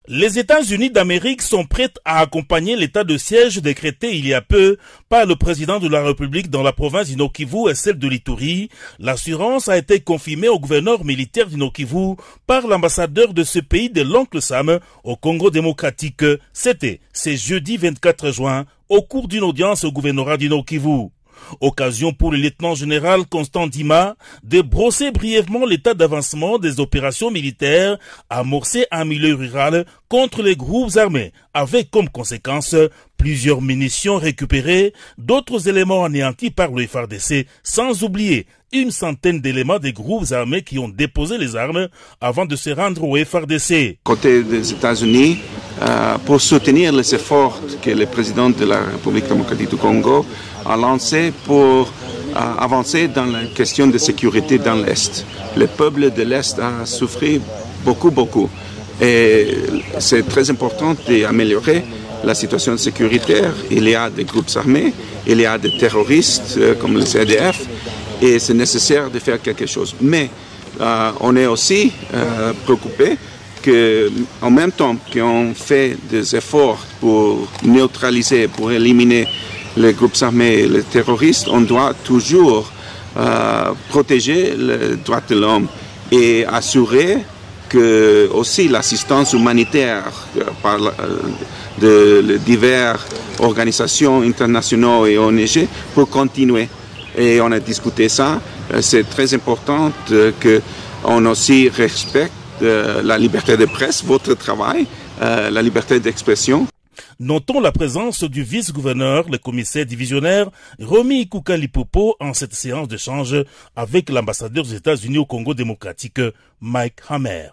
Les États-Unis d'Amérique sont prêts à accompagner l'état de siège décrété il y a peu par le président de la République dans la province du Nord-Kivu et celle de l'Ituri. L'assurance a été confirmée au gouverneur militaire du Nord-Kivu par l'ambassadeur de ce pays de l'Oncle Sam au Congo démocratique. C'est jeudi 24 juin au cours d'une audience au gouvernorat du Nord-Kivu. Occasion pour le lieutenant-général Constant Dima de brosser brièvement l'état d'avancement des opérations militaires amorcées en milieu rural contre les groupes armés, avec comme conséquence plusieurs munitions récupérées, d'autres éléments anéantis par le FARDC, sans oublier une centaine d'éléments des groupes armés qui ont déposé les armes avant de se rendre au FARDC. Côté des États-Unis, pour soutenir les efforts que le président de la République démocratique du Congo a lancés pour avancer dans la question de sécurité dans l'Est. Le peuple de l'Est a souffert beaucoup. Et c'est très important d'améliorer la situation sécuritaire. Il y a des groupes armés, il y a des terroristes comme le CDF, et c'est nécessaire de faire quelque chose. Mais on est aussi préoccupé qu'en même temps qu'on fait des efforts pour neutraliser, pour éliminer les groupes armés et les terroristes, on doit toujours protéger les droits de l'homme et assurer que aussi l'assistance humanitaire par de diverses organisations internationales et ONG pour continuer. Et on a discuté ça. C'est très important qu'on aussi respecte la liberté de presse, votre travail, la liberté d'expression. Notons la présence du vice-gouverneur, le commissaire divisionnaire Romy Kouka-Lipopo en cette séance d'échange avec l'ambassadeur des États-Unis au Congo démocratique, Mike Hammer.